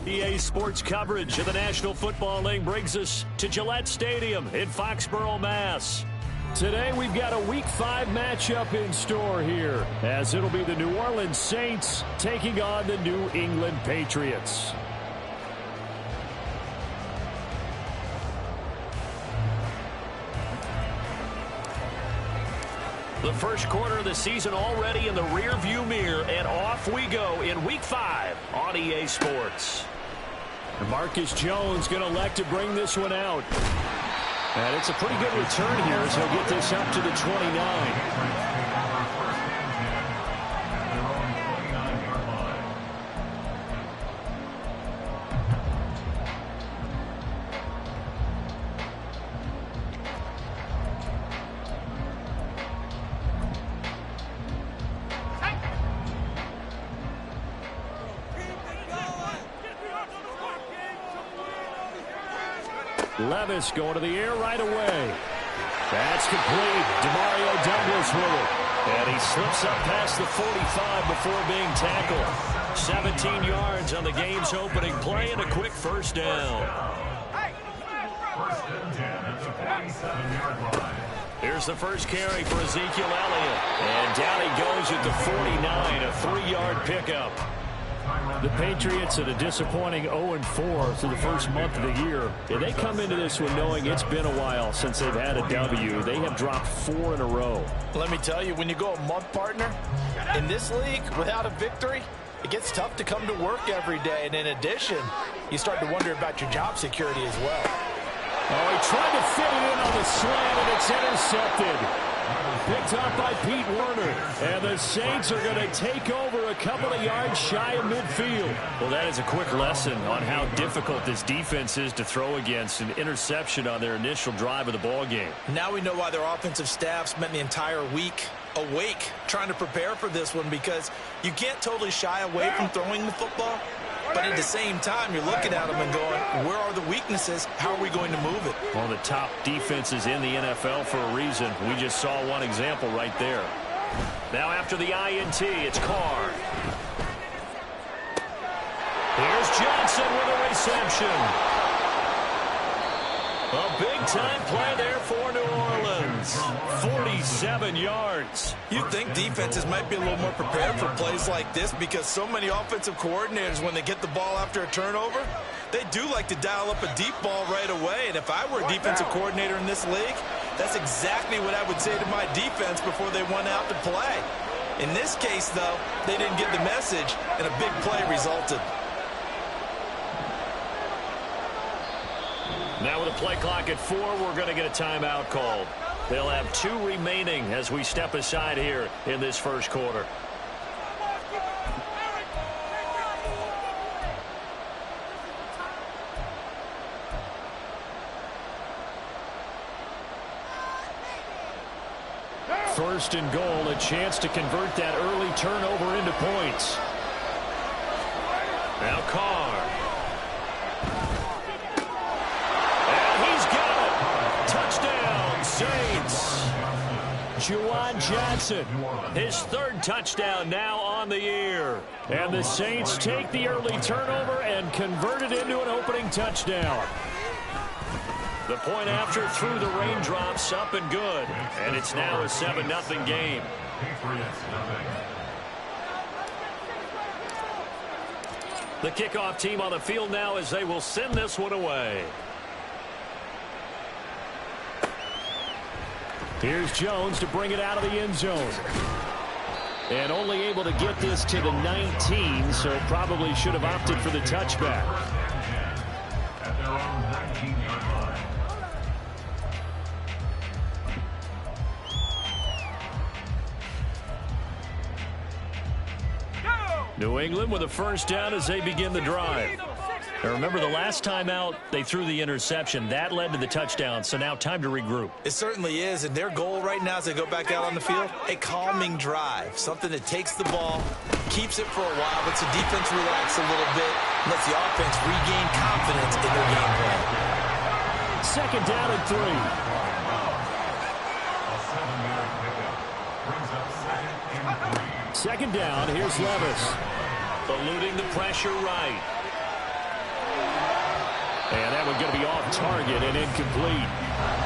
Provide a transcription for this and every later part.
EA Sports coverage of the National Football League brings us to Gillette Stadium in Foxborough, Mass. Today we've got a Week 5 matchup in store here, as it'll be the New Orleans Saints taking on the New England Patriots. The first quarter of the season already in the rearview mirror, and off we go in Week 5 on EA Sports. Marcus Jones going to elect to bring this one out. And it's a pretty good return here as he'll get this up to the 29. Levis going to the air right away. That's complete. Demario Douglas with it. And he slips up past the 45 before being tackled. 17 yards on the game's opening play and a quick first down. Here's the first carry for Ezekiel Elliott. And down he goes at the 49, a 3-yard pickup. The Patriots at a disappointing 0-4 through the first month of the year. And they come into this one knowing it's been a while since they've had a W. They have dropped 4 in a row. Let me tell you, when you go a month, partner, in this league without a victory, it gets tough to come to work every day. And in addition, you start to wonder about your job security as well. Oh, he tried to fit it in on the slant, and it's intercepted. Picked up by Pete Werner. And the Saints are going to take over a couple of yards shy of midfield. Well, that is a quick lesson on how difficult this defense is to throw against. An interception on their initial drive of the ball game. Now we know why their offensive staff spent the entire week awake trying to prepare for this one, because you can't totally shy away from throwing the football. But at the same time, you're looking at them and going, where are the weaknesses? How are we going to move it? Well, the top defenses in the NFL for a reason. We just saw one example right there. Now after the INT, it's Carr. Here's Johnson with a reception. A big-time play there for New Orleans. 47 yards. You'd think defenses might be a little more prepared for plays like this, because so many offensive coordinators, when they get the ball after a turnover, they do like to dial up a deep ball right away. And if I were a defensive coordinator in this league, that's exactly what I would say to my defense before they went out to play. In this case, though, they didn't get the message, and a big play resulted. Now with a play clock at 4, we're going to get a timeout called. They'll have 2 remaining as we step aside here in this first quarter. First and goal, a chance to convert that early turnover into points. Now Carr. Saints. Juwan Johnson, his 3rd touchdown now on the year. And the Saints take the early turnover and convert it into an opening touchdown. The point after through the raindrops, up and good. And it's now a 7-0 game. The kickoff team on the field now as they will send this one away. Here's Jones to bring it out of the end zone. And only able to get this to the 19, so probably should have opted for the touchback. At their own 19-yard line. New England with a first down as they begin the drive. Now remember, the last time out, they threw the interception. That led to the touchdown, so now time to regroup. It certainly is, and their goal right now as they go back out on the field, a calming drive, something that takes the ball, keeps it for a while, lets the defense relax a little bit, lets the offense regain confidence in their game plan. Second down and 3. Second down, here's Levis. Eluding the pressure right. And that one going to be off target and incomplete.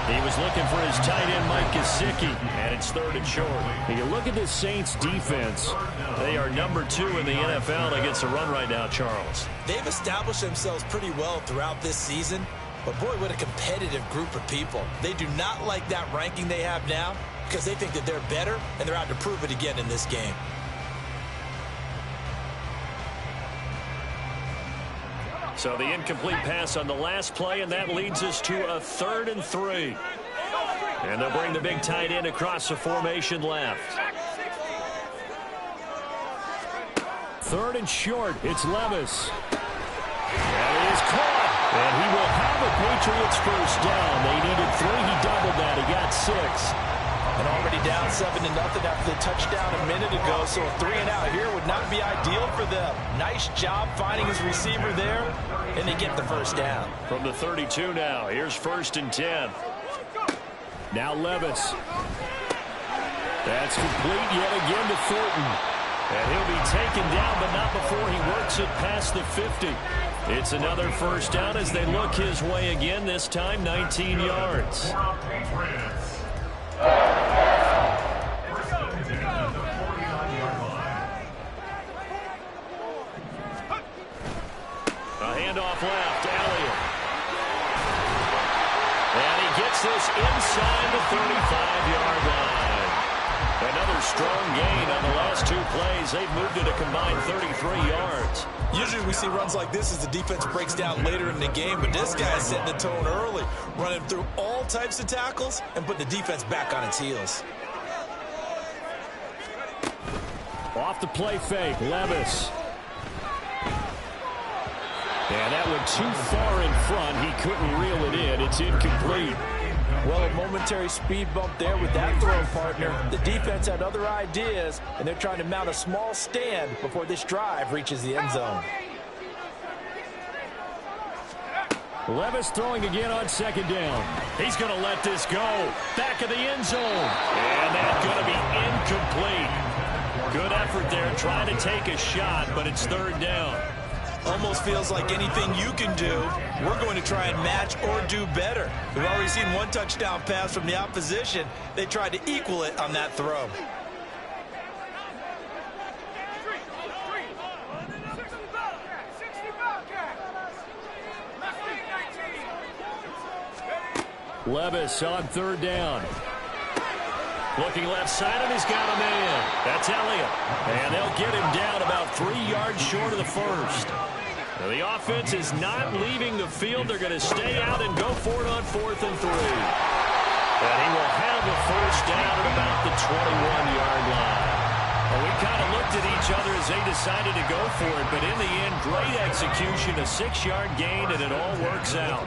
He was looking for his tight end, Mike Gesicki, and it's 3rd and short. When you look at this Saints defense, they are number 2 in the NFL against the run right now, Charles. They've established themselves pretty well throughout this season, but boy, what a competitive group of people. They do not like that ranking they have now because they think that they're better, and they're out to prove it again in this game. So the incomplete pass on the last play, and that leads us to a 3rd and 3. And they'll bring the big tight end across the formation left. 3rd and short. It's Levis. And it is caught. And he will have a Patriots first down. They needed 3. He doubled that. He got 6. And already down 7-0 after the touchdown a minute ago, so a 3 and out here would not be ideal for them. Nice job finding his receiver there, and they get the first down. From the 32 now, here's 1st and 10. Now Levis. That's complete yet again to Thornton. And he'll be taken down, but not before he works it past the 50. It's another first down as they look his way again, this time 19 yards. Handoff left, Elliott. And he gets this inside the 35-yard line. Another strong gain on the last 2 plays. They've moved it a combined 33 yards. Usually we see runs like this as the defense breaks down later in the game, but this guy is setting the tone early, running through all types of tackles and put the defense back on its heels. Off the play fake, Levis. And that went too far in front. He couldn't reel it in. It's incomplete. Well, a momentary speed bump there with that throw partner. The defense had other ideas, and they're trying to mount a small stand before this drive reaches the end zone. Levis throwing again on 2nd down. He's going to let this go. Back of the end zone. And that's going to be incomplete. Good effort there trying to take a shot, but it's 3rd down. Almost feels like anything you can do, we're going to try and match or do better. We've already seen 1 touchdown pass from the opposition. They tried to equal it on that throw. Levis on 3rd down. Looking left side, and he's got a man. That's Elliott. And they'll get him down about 3 yards short of the first. Now the offense is not leaving the field. They're going to stay out and go for it on 4th and 3. And he will have a first down at about the 21-yard line. Well, we kind of looked at each other as they decided to go for it, but in the end, great execution, a 6-yard gain, and it all works out.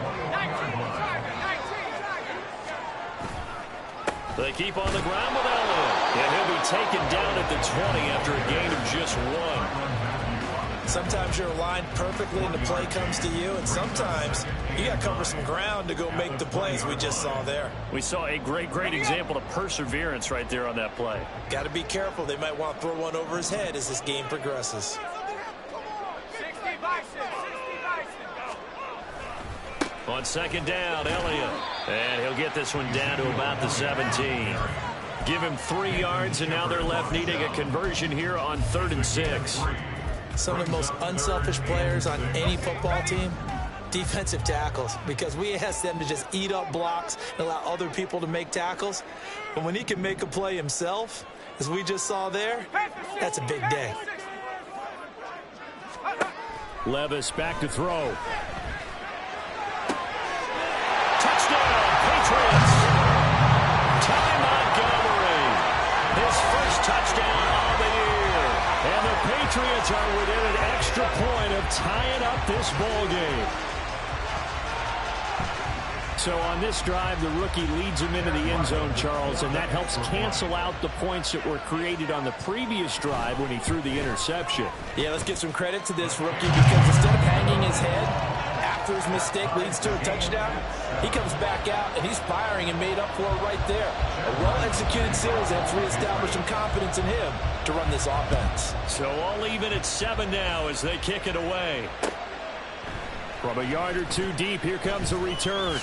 They keep on the ground with Elliott, and he'll be taken down at the 20 after a gain of just 1. Sometimes you're aligned perfectly and the play comes to you, and sometimes you got to cover some ground to go make the plays we just saw there. We saw a great example of perseverance right there on that play. Got to be careful. They might want to throw one over his head as this game progresses. On 2nd down, Elliott. And he'll get this one down to about the 17. Give him 3 yards, and now they're left needing a conversion here on 3rd and 6. Some of the most unselfish players on any football team, defensive tackles, because we ask them to just eat up blocks and allow other people to make tackles. But when he can make a play himself, as we just saw there, that's a big day. Levis back to throw. Touchdown, Patriots. Ty Montgomery, his first touchdown of the year. And the Patriots Patriots are within an extra point of tying up this ball game. So on this drive, the rookie leads him into the end zone, Charles, and that helps cancel out the points that were created on the previous drive when he threw the interception. Yeah, let's give some credit to this rookie because instead of hanging his head after his mistake leads to a touchdown, he comes back out and he's firing and made up for it right there. A well-executed series has reestablished some confidence in him to run this offense. So all even at 7 now as they kick it away. From a yard or two deep, here comes a return.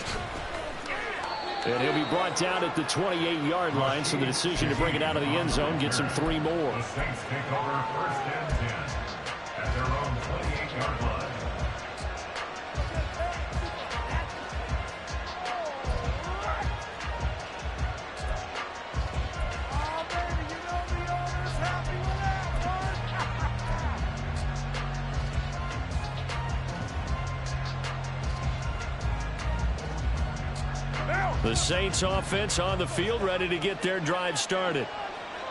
And he'll be brought down at the 28-yard line, so the decision to bring it out of the end zone gets him 3 more. The Saints take over 1st and 10 at their own 28-yard line. The Saints offense on the field, ready to get their drive started.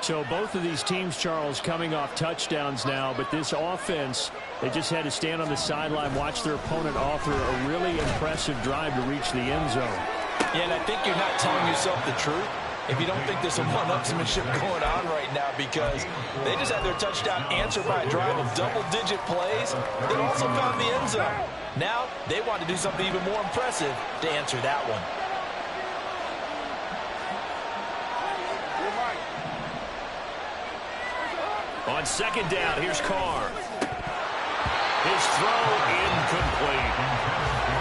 So both of these teams, Charles, coming off touchdowns now, but this offense, they just had to stand on the sideline, watch their opponent offer a really impressive drive to reach the end zone. Yeah, and I think you're not telling yourself the truth if you don't think there's some one-upsmanship going on right now, because they just had their touchdown answered by a drive of double-digit plays that also found the end zone. Now they want to do something even more impressive to answer that one. On 2nd down, here's Carr. His throw incomplete.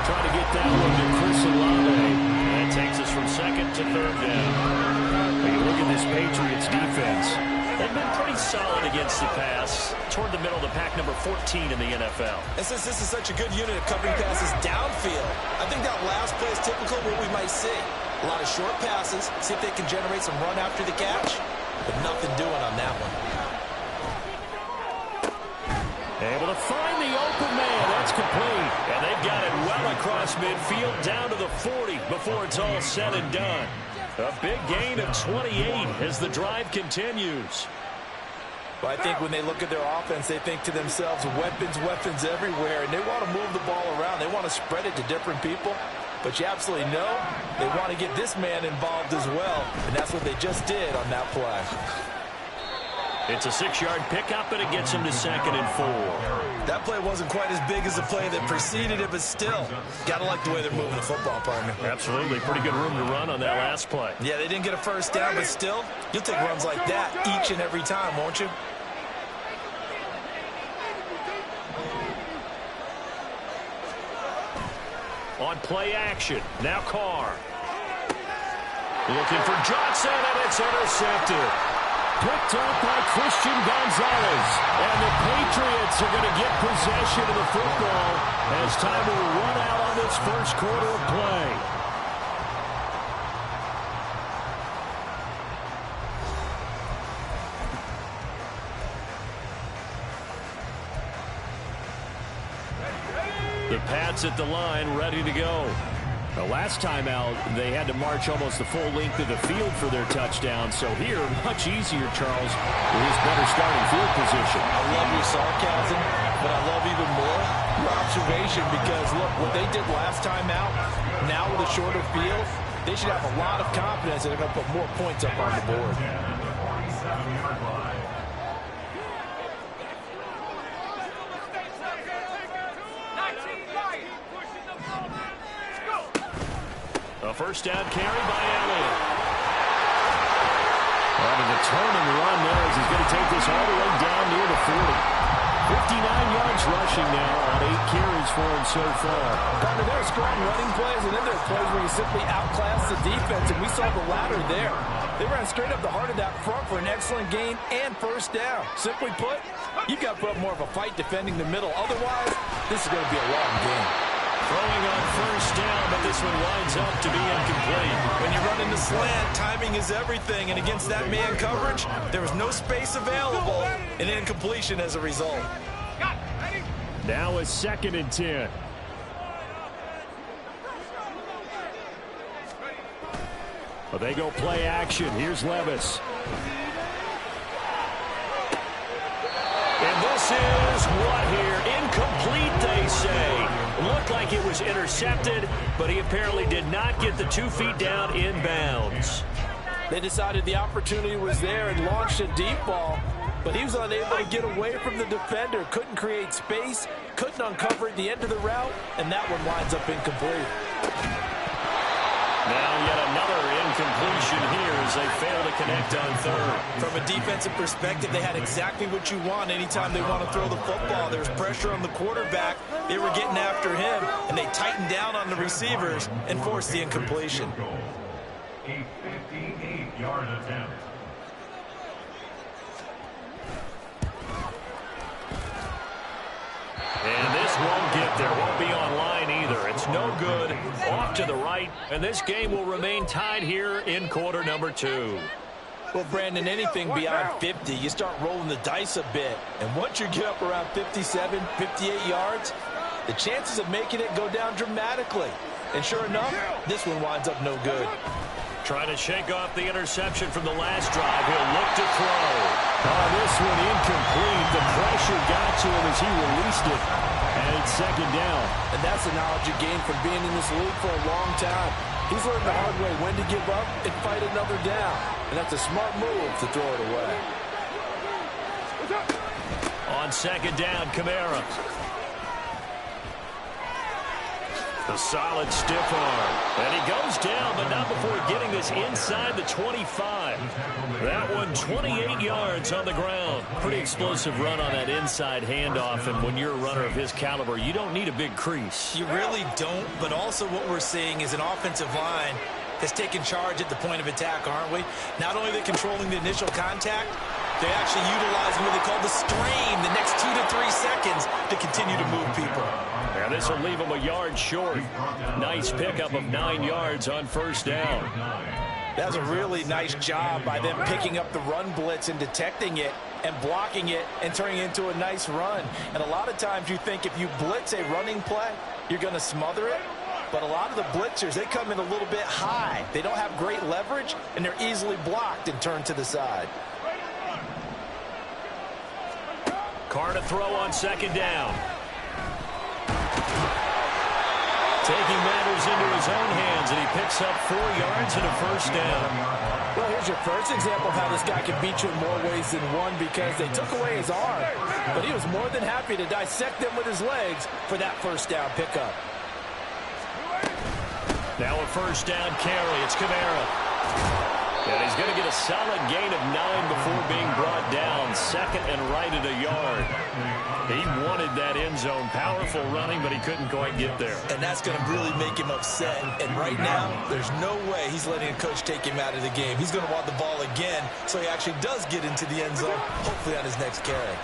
Trying to get that one to Chris Olave. That takes us from 2nd to 3rd down. When you look at this Patriots defense, they've been pretty solid against the pass. Toward the middle of the pack, number 14 in the NFL. And since this is such a good unit of covering passes downfield, I think that last play is typical of what we might see. A lot of short passes, see if they can generate some run after the catch, but nothing doing on that one. Able to find the open man. That's complete. And they've got it well across midfield down to the 40 before it's all said and done. A big gain of 28 as the drive continues. But I think when they look at their offense, they think to themselves, weapons, weapons everywhere. And they want to move the ball around. They want to spread it to different people. But you absolutely know they want to get this man involved as well. And that's what they just did on that play. It's a 6-yard pickup, and it gets him to 2nd and 4. That play wasn't quite as big as the play that preceded it, but still, got to like the way they're moving the football, partner. Absolutely. Pretty good room to run on that last play. Yeah, they didn't get a first down, but still, you'll take runs like that each and every time, won't you? On play action, now Carr. Looking for Johnson, and it's intercepted. Picked up by Christian Gonzalez. And the Patriots are going to get possession of the football as time will run out on this first quarter of play. The Pats at the line, ready to go. The last time out, they had to march almost the full length of the field for their touchdown. So here, much easier, Charles, with his better starting field position. I love your sarcasm, but I love even more your observation because, look, what they did last time out, now with a shorter field, they should have a lot of confidence that they're going to put more points up on the board. A first down carry by Elliott. Having a turn and run there as he's going to take this all the way down near the 40. 59 yards rushing now on 8 carries for him so far. Partner, there are strong running plays, and then there are plays where you simply outclass the defense, and we saw the latter there. They ran straight up the heart of that front for an excellent gain and first down. Simply put, you've got to put up more of a fight defending the middle. Otherwise, this is going to be a long game. Throwing on first down, but this one winds up to be incomplete. When you run into slant, timing is everything, and against that man coverage, there was no space available, and incompletion as a result. Now a 2nd and 10. Well, they go play action. Here's Levis. And this This is what here? Incomplete, they say. Looked like it was intercepted, but he apparently did not get the 2 feet down in bounds. They decided the opportunity was there and launched a deep ball, but he was unable to get away from the defender. Couldn't create space, couldn't uncover at the end of the route, and that one winds up incomplete. Now yet another incompletion here as they fail to connect on third. From a defensive perspective, they had exactly what you want anytime they want to throw the football. There's pressure on the quarterback. They were getting after him, and they tightened down on the receivers and forced the incompletion. A 58-yard attempt. And this won't get there. Won't be online either. It's no good. Off to the right. And this game will remain tied here in quarter number 2. Well, Brandon, anything beyond 50, you start rolling the dice a bit. And once you get up around 57, 58 yards, the chances of making it go down dramatically. And sure enough, this one winds up no good. Trying to shake off the interception from the last drive. He'll look to throw. Oh, this one incomplete. The pressure got to him as he released it. And it's second down. And that's the knowledge you gain from being in this league for a long time. He's learned the hard way when to give up and fight another down. And that's a smart move to throw it away. On second down, Kamara. The solid stiff arm. And he goes down, but not before getting this inside the 25. That one 28 yards on the ground. Pretty explosive run on that inside handoff, and when you're a runner of his caliber, you don't need a big crease. You really don't, but also what we're seeing is an offensive line that's taking charge at the point of attack, aren't we? Not only are they controlling the initial contact, they're actually utilizing what they call the stream, the next 2 to 3 seconds to continue to move people. Yeah, this will leave him a yard short. Nice pickup of 9 yards on first down. That was a really nice job by them picking up the run blitz and detecting it and blocking it and turning it into a nice run. And a lot of times you think if you blitz a running play, you're going to smother it. But a lot of the blitzers, they come in a little bit high. They don't have great leverage, and they're easily blocked and turned to the side. Carr to throw on second down. Taking matters into his own hands, and he picks up 4 yards and a first down. Well, here's your first example of how this guy can beat you in more ways than one, because they took away his arm. But he was more than happy to dissect them with his legs for that first down pickup. Now a first down carry. It's Kamara. And he's going to get a solid gain of 9 before being brought down. Second and right at a yard. He wanted that end zone. Powerful running, but he couldn't quite get there. And that's going to really make him upset. And right now, there's no way he's letting a coach take him out of the game. He's going to want the ball again, so he actually does get into the end zone, hopefully on his next carry.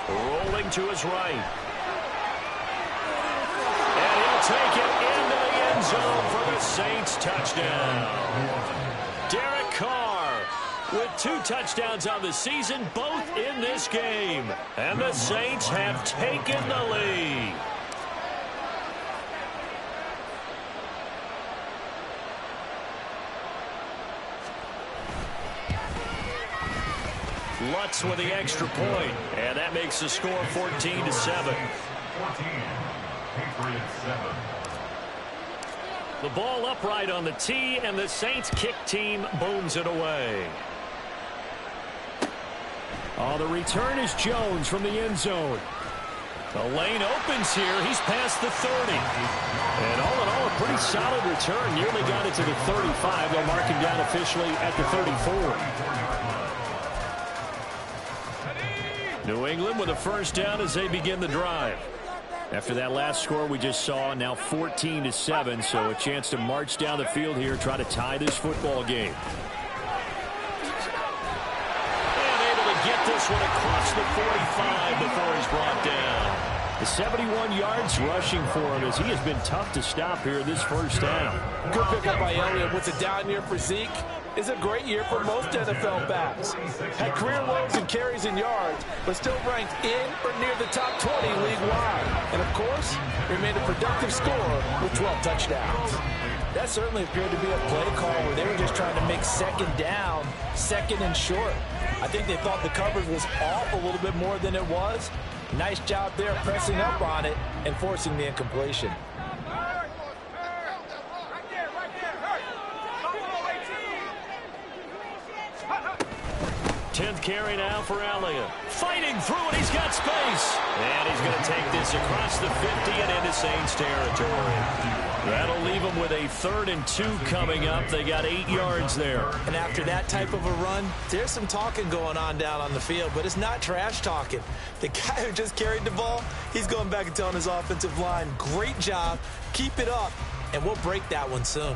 Rolling to his right. And he'll take it into the end zone for the Saints touchdown. Derek Carr with 2 touchdowns on the season, both in this game. And the Saints have taken the lead. Lutz with the extra point, and that makes the score 14-7. 14. Patriots 7. The ball upright on the tee, and the Saints kick team booms it away. Oh, the return is Jones from the end zone. The lane opens here. He's past the 30. And all in all, a pretty solid return. Nearly got it to the 35. They'll mark him down officially at the 34. New England with a first down as they begin the drive. After that last score we just saw, now 14-7, so a chance to march down the field here, try to tie this football game. And able to get this one across the 45 before he's brought down. The 71 yards rushing for him as he has been tough to stop here this first down. Good pickup by Elliott. With a down year for Zeke, is a great year for most NFL backs. Had career lows in carries and yards, but still ranked in or near the top 20 league-wide. And, of course, remained a productive scorer with 12 touchdowns. That certainly appeared to be a play call where they were just trying to make second down, second and short. I think they thought the coverage was off a little bit more than it was. Nice job there pressing up on it and forcing the incompletion. 10th carry now for Elliott. Fighting through it, he's got space. And he's going to take this across the 50 and into Saints territory. That'll leave them with a 3rd and 2 coming up. They got 8 yards there. And after that type of a run, there's some talking going on down on the field, but it's not trash talking. The guy who just carried the ball, he's going back and telling his offensive line, great job, keep it up, and we'll break that one soon.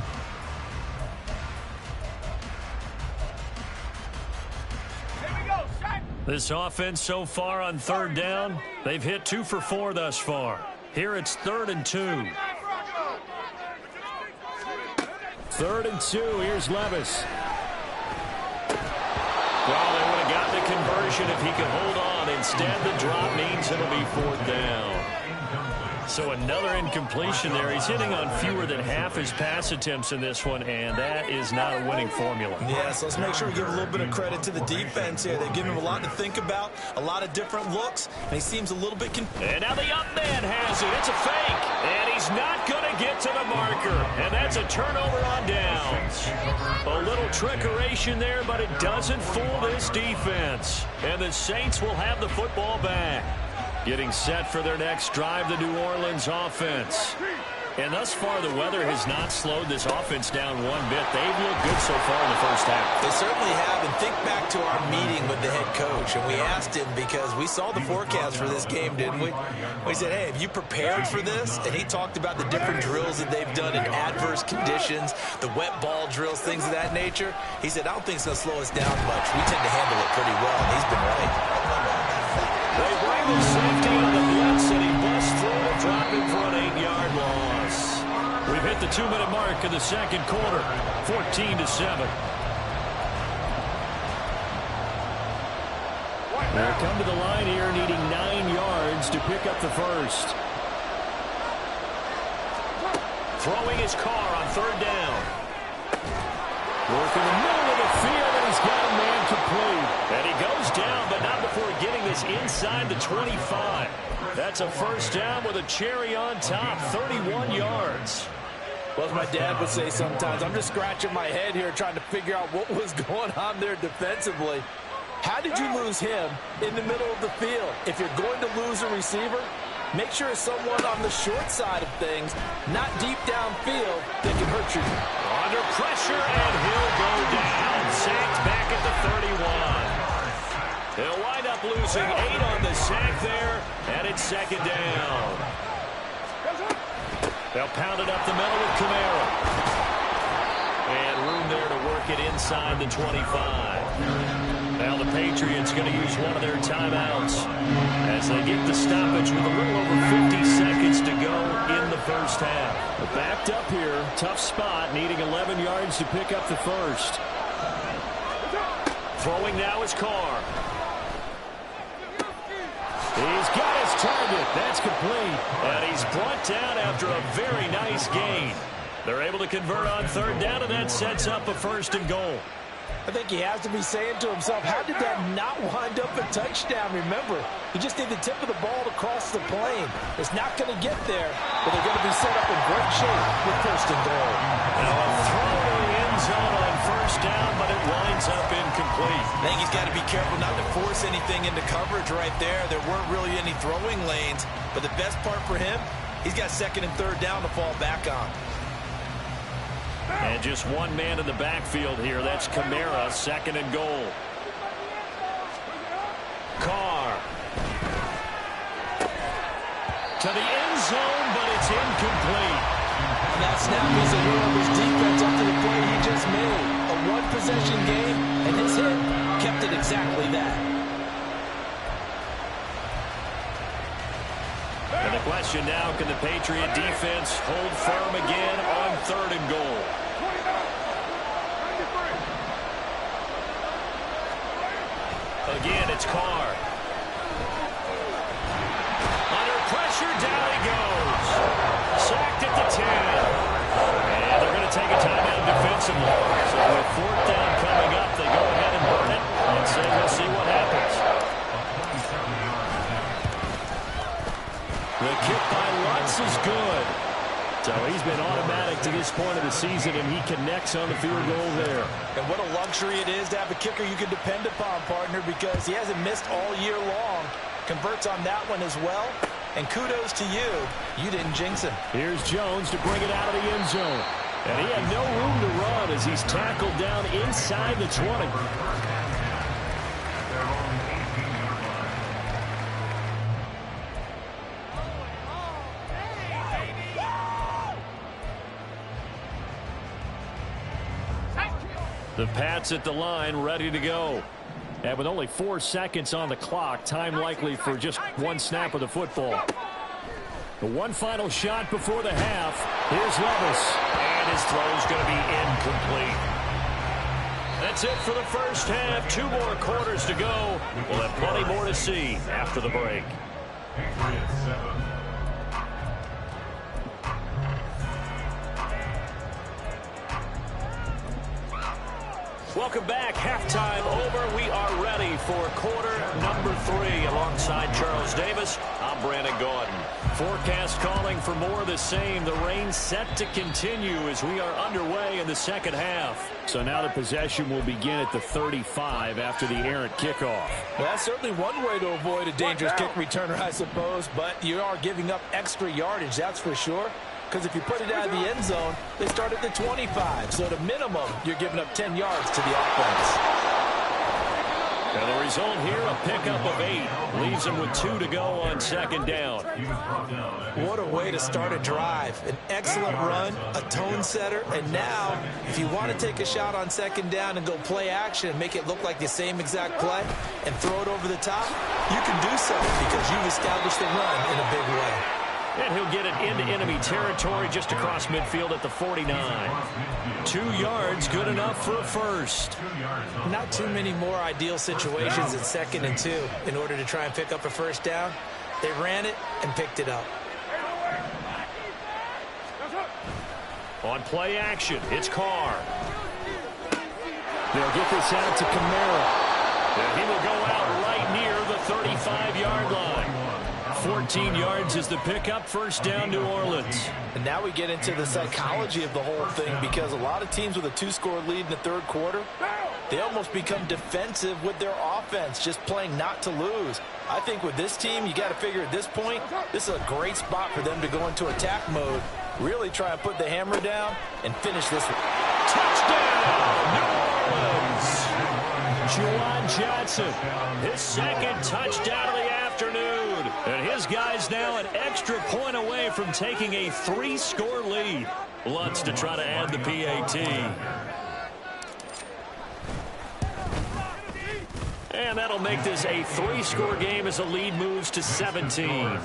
This offense so far on 3rd down, they've hit 2 for 4 thus far. Here it's 3rd and 2. 3rd and 2, here's Levis. Well, they would have gotten the conversion if he could hold on. Instead, the drop means it'll be 4th down. So another incompletion there. He's hitting on fewer than half his pass attempts in this one, and that is not a winning formula. Yeah, so let's make sure we give a little bit of credit to the defense here. They've given him a lot to think about, a lot of different looks, and he seems a little bit And now the up man has it. It's a fake, and he's not going to get to the marker, and that's a turnover on downs. A little trickeration there, but it doesn't fool this defense, and the Saints will have the football back. Getting set for their next drive, the New Orleans offense. And thus far, the weather has not slowed this offense down one bit. They've looked good so far in the first half. They certainly have, and think back to our meeting with the head coach, and we asked him because we saw the forecast for this game, didn't we? We said, hey, have you prepared for this? And he talked about the different drills that they've done in adverse conditions, the wet ball drills, things of that nature. He said, I don't think it's going to slow us down much. We tend to handle it pretty well, and he's been right. They bring the safety on the blitz, and he busts through to drop him for an 8-yard loss. We've hit the 2-minute mark in the second quarter, 14-7. They'll come to the line here, needing 9 yards to pick up the first. Throwing his car on 3rd down. Working the middle of the field, and he's got a man complete. And he goes down, but not before getting this inside the 25. That's a first down with a cherry on top, 31 yards. Well, as my dad would say sometimes, I'm just scratching my head here trying to figure out what was going on there defensively. How did you lose him in the middle of the field? If you're going to lose a receiver, make sure it's someone on the short side of things, not deep downfield, that can hurt you. Under pressure, and he'll go down. Sacked back at the 31. He'll wind up losing 8 on the sack there, and it's 2nd down. They'll pound it up the middle with Kamara. And room there to work it inside the 25. Now the Patriots going to use one of their timeouts as they get the stoppage with a little over 50 seconds to go in the first half. But backed up here, tough spot, needing 11 yards to pick up the first. Throwing now is Carr. He's got his target. That's complete. And he's brought down after a very nice gain. They're able to convert on 3rd down, and that sets up a 1st and goal. I think he has to be saying to himself, how did that not wind up a touchdown? Remember, he just need the tip of the ball to cross the plane. It's not going to get there, but they're going to be set up in great shape with 1st and goal. Now a throw to the end zone on 1st down, but it winds up incomplete. I think he's got to be careful not to force anything into coverage right there. There weren't really any throwing lanes, but the best part for him, he's got 2nd and 3rd down to fall back on. And just one man in the backfield here. That's Kamara, 2nd and goal. Carr. To the end zone, but it's incomplete. And that snap was a hero of his defense up to the play he just made. A one-possession game, and his hit kept it exactly that. And the question now, can the Patriot defense hold firm again on 3rd and goal? Again, it's Carr. Under pressure, down he goes. Sacked at the 10. And they're going to take a timeout defensively. So with 4th down coming up, they go ahead and burn it and say we'll So he's been automatic to this point of the season, and he connects on the field goal there. And what a luxury it is to have a kicker you can depend upon, partner, because he hasn't missed all year long. Converts on that one as well. And kudos to you. You didn't jinx him. Here's Jones to bring it out of the end zone. And he had no room to run as he's tackled down inside the 20. The Pats at the line, ready to go. And with only 4 seconds on the clock, time likely for just one snap of the football. The one final shot before the half. Here's Levis. And his throw's going to be incomplete. That's it for the first half. 2 more quarters to go. We'll have plenty more to see after the break. Patriots 7. Welcome back. Halftime over. We are ready for quarter number 3. Alongside Charles Davis, I'm Brandon Gordon. Forecast calling for more of the same. The rain set to continue as we are underway in the second half. So now the possession will begin at the 35 after the errant kickoff. Well, that's certainly one way to avoid a dangerous kick returner, I suppose, but you are giving up extra yardage, that's for sure. Because if you put it out of the end zone, they start at the 25. So at a minimum, you're giving up 10 yards to the offense. And the result here, a pickup of 8. Leaves them with 2 to go on second down. What a way to start a drive. An excellent run, a tone setter, and now, if you want to take a shot on second down and go play action and make it look like the same exact play and throw it over the top, you can do so because you've established the run in a big way. And he'll get it into enemy territory just across midfield at the 49. 2 yards, good enough for a first. Not too many more ideal situations at 2nd and 2 in order to try and pick up a first down. They ran it and picked it up. On play action, it's Carr. They'll get this out to Kamara. And he will go out right near the 35-yard line. 14 yards is the pickup, first down, New Orleans. And now we get into the psychology of the whole thing because a lot of teams with a 2-score lead in the third quarter, they almost become defensive with their offense, just playing not to lose. I think with this team, you got to figure at this point, this is a great spot for them to go into attack mode, really try and put the hammer down and finish this one. Touchdown, New Orleans. Juwan Johnson, his second touchdown of the afternoon. And his guys now an extra point away from taking a 3-score lead. Lutz to try to add the PAT. And that'll make this a 3-score game as the lead moves to 17.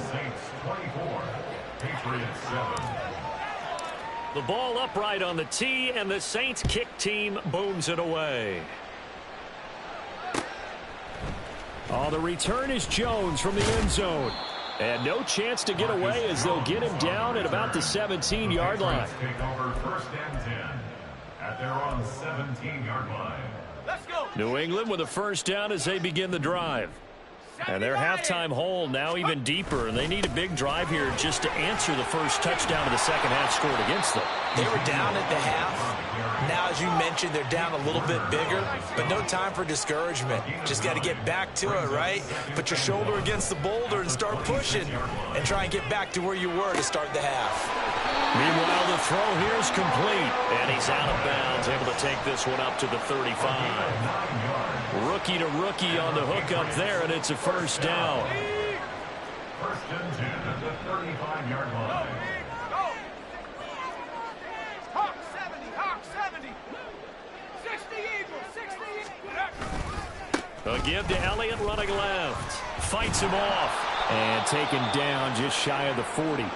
The ball upright on the tee, and the Saints kick team booms it away. Oh, the return is Jones from the end zone. And no chance to get away as they'll get him down at about the 17-yard line. Take over 1st and 10 at their own 17-yard line. Let's go. New England with a first down as they begin the drive. And their halftime hole now even deeper, and they need a big drive here just to answer the first touchdown of the second half scored against them. They were down at the half. Now, as you mentioned, they're down a little bit bigger, but no time for discouragement. Just got to get back to it, right? Put your shoulder against the boulder and start pushing and try and get back to where you were to start the half. Meanwhile, the throw here is complete, and he's out of bounds, able to take this one up to the 35. Rookie to rookie on the hook up there, and it's a first down. 1st and 10 at the 35-yard line. Hawk 70, 60 Eagles, 60 A give to Elliott running left. Fights him off, and taken down just shy of the 40.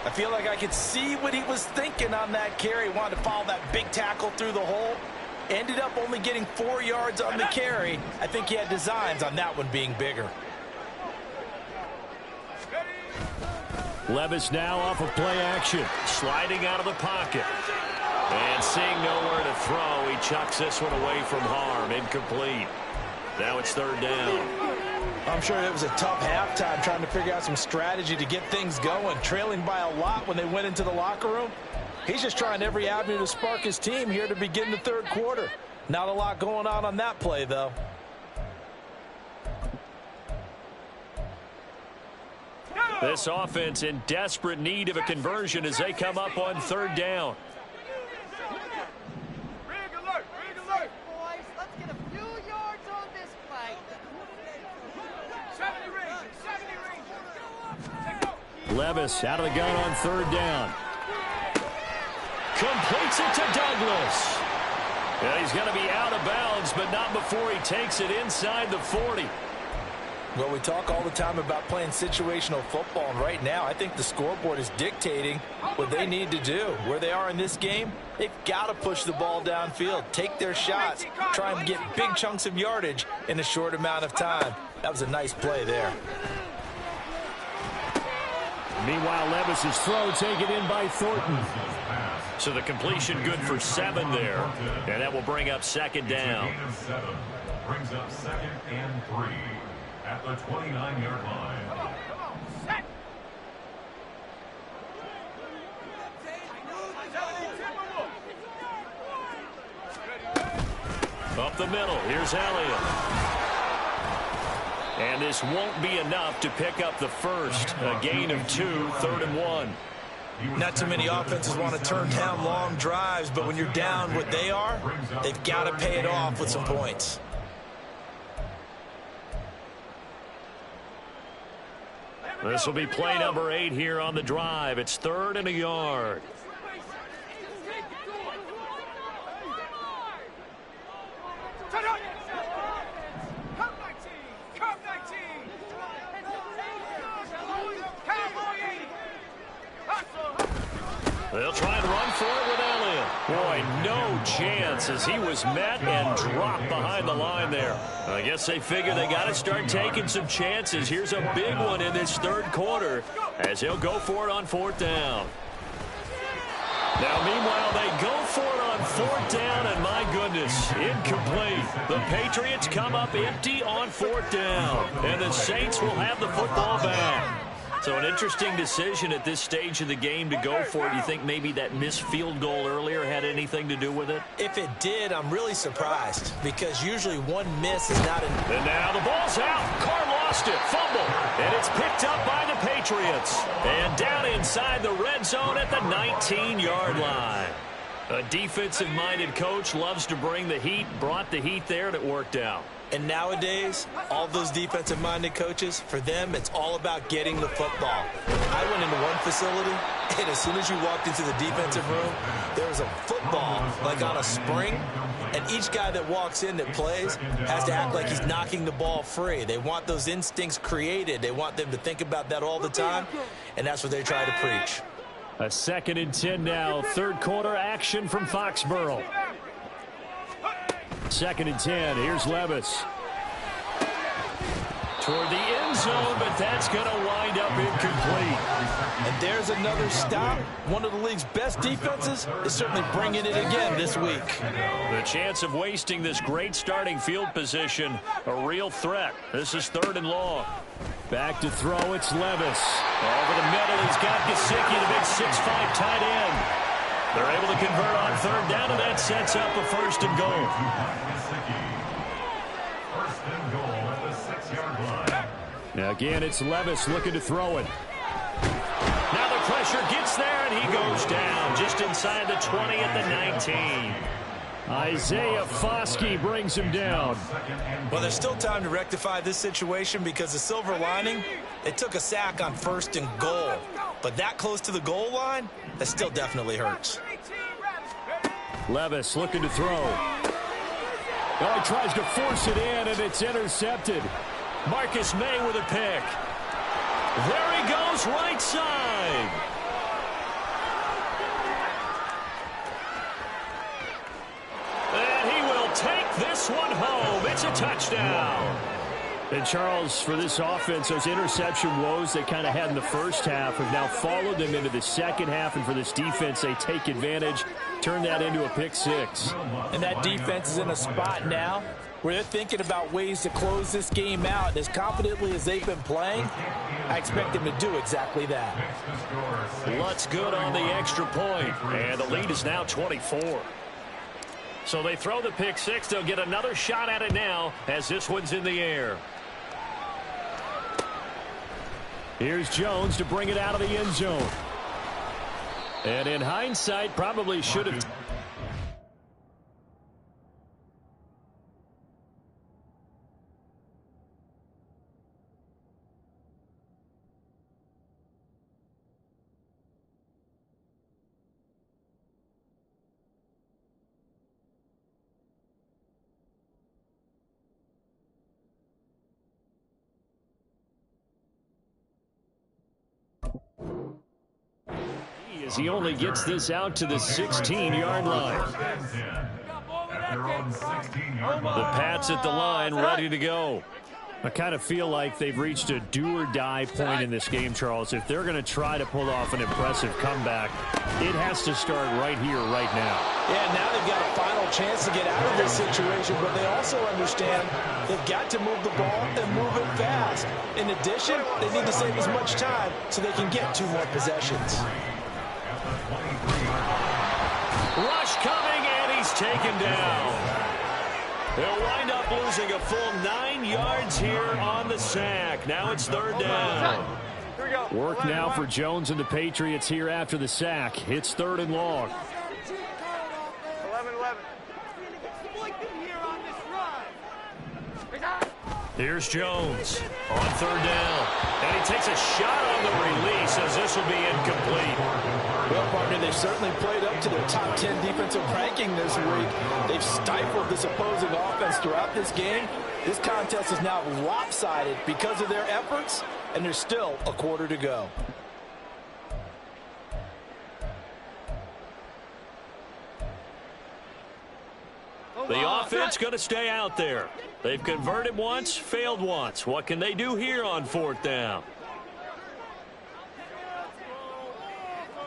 I feel like I could see what he was thinking on that carry. Wanted to follow that big tackle through the hole. Ended up only getting 4 yards on the carry. I think he had designs on that one being bigger. Levis now off of play action. Sliding out of the pocket. And seeing nowhere to throw, he chucks this one away from harm. Incomplete. Now it's 3rd down. I'm sure it was a tough halftime trying to figure out some strategy to get things going, trailing by a lot when they went into the locker room. He's just trying every avenue to spark his team here to begin the third quarter. Not a lot going on that play, though. This offense in desperate need of a conversion as they come up on third down. Rig alert, boys. Let's get a few yards on this play. 70 range. Levis out of the gun on third down. Completes it to Douglas. And he's going to be out of bounds, but not before he takes it inside the 40. Well, we talk all the time about playing situational football, and right now I think the scoreboard is dictating what they need to do. Where they are in this game, they've got to push the ball downfield, take their shots, try and get big chunks of yardage in a short amount of time. That was a nice play there. Meanwhile, Levis's throw taken in by Thornton. So the completion good for 7 there, and that will bring up second down. Gain of 7 brings up 2nd and 3 at the 29-yard line. Come on, set. Up the middle, here's Elliott. And this won't be enough to pick up the first. A gain of 2, 3rd and 1. Not too many offenses want to turn down long drives, but when you're down what they are, they've got to pay it off with some points. This will be play number 8 here on the drive. It's 3rd and a yard. They'll try and run for it with Elliott. Boy, no chance as he was met and dropped behind the line there. I guess they figure they got to start taking some chances. Here's a big one in this third quarter as he'll go for it on 4th down. Now, meanwhile, they go for it on 4th down, and my goodness, incomplete. The Patriots come up empty on 4th down, and the Saints will have the football back. So an interesting decision at this stage of the game to go for it. You think maybe that missed field goal earlier had anything to do with it? If it did, I'm really surprised because usually one miss is not enough. And now the ball's out. Carr lost it. Fumble. And it's picked up by the Patriots. And down inside the red zone at the 19-yard line. A defensive-minded coach loves to bring the heat, brought the heat there, and it worked out. And nowadays, all those defensive-minded coaches, for them, it's all about getting the football. I went into one facility, and as soon as you walked into the defensive room, there was a football, like on a spring, and each guy that walks in that plays has to act like he's knocking the ball free. They want those instincts created. They want them to think about that all the time, and that's what they try to preach. A 2nd and 10 now. Third quarter action from Foxborough. 2nd and 10. Here's Levis. Toward the end zone, but that's going to wind up incomplete. And there's another stop. One of the league's best defenses is certainly bringing it again this week. The chance of wasting this great starting field position, a real threat. This is 3rd and long. Back to throw, it's Levis. Over the middle, he's got Gesicki, the big 6'5" tight end. They're able to convert on 3rd down, and that sets up a 1st and goal. 1st and goal at the 6-yard line. Now again, it's Levis looking to throw it. Now the pressure gets there, and he goes down just inside the 20 at the 19. Isaiah Foskey brings him down. Well, there's still time to rectify this situation because the silver lining, they took a sack on 1st and goal. But that close to the goal line, that still definitely hurts. Levis looking to throw. Oh, he tries to force it in, and it's intercepted. Marcus May with a pick. There he goes, right side. And he will take this one home. It's a touchdown. And Charles, for this offense, those interception woes they kind of had in the first half have now followed them into the second half. And for this defense, they take advantage, turn that into a pick 6. And that defense is in a spot now where they're thinking about ways to close this game out. And as confidently as they've been playing, I expect them to do exactly that. Lutz good on the extra point, and the lead is now 24. So they throw the pick six. They'll get another shot at it now as this one's in the air. Here's Jones to bring it out of the end zone. And in hindsight, probably should have. As he only gets this out to the 16-yard line. The Pats at the line, ready to go. I kind of feel like they've reached a do-or-die point in this game, Charles. If they're going to try to pull off an impressive comeback, it has to start right here, right now. Yeah, now they've got a final chance to get out of this situation, but they also understand they've got to move the ball and move it fast. In addition, they need to save as much time so they can get 2 more possessions. Rush coming, and he's taken down. They'll wind up losing a full 9 yards here on the sack. Now it's 3rd down. Work now for Jones and the Patriots here after the sack. It's 3rd and long. 11-11. Here's Jones on 3rd down. And he takes a shot on the release as this will be incomplete. Well, partner, they've certainly played up to their top 10 defensive ranking this week. They've stifled this opposing offense throughout this game. This contest is now lopsided because of their efforts, and there's still a quarter to go. The offense going to stay out there. They've converted once, failed once. What can they do here on 4th down?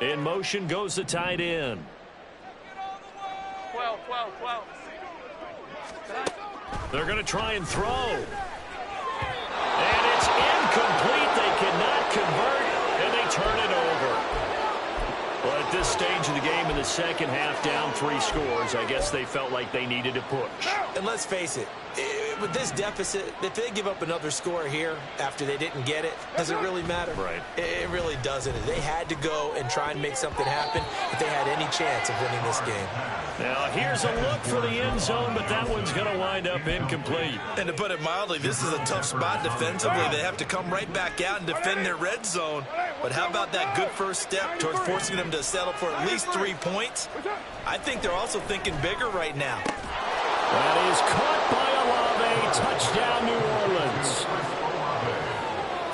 In motion goes the tight end. 12. They're going to try and throw. And it's incomplete. They cannot convert, and they turn it over. Well, at this stage of the game in the second half, down 3 scores, I guess they felt like they needed to push. And let's face it, with this deficit, if they give up another score here after they didn't get it, does it really matter? Right. It really doesn't. They had to go and try and make something happen if they had any chance of winning this game. Now, here's a look for the end zone, but that one's going to wind up incomplete. And to put it mildly, this is a tough spot defensively. They have to come right back out and defend their red zone. But how about that good first step towards forcing them to settle for at least 3 points? I think they're also thinking bigger right now. That is caught by Olave. Touchdown, New Orleans.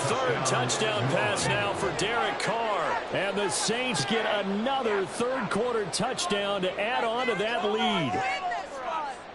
3rd touchdown pass now for Derek Carr. And the Saints get another 3rd quarter touchdown to add on to that lead.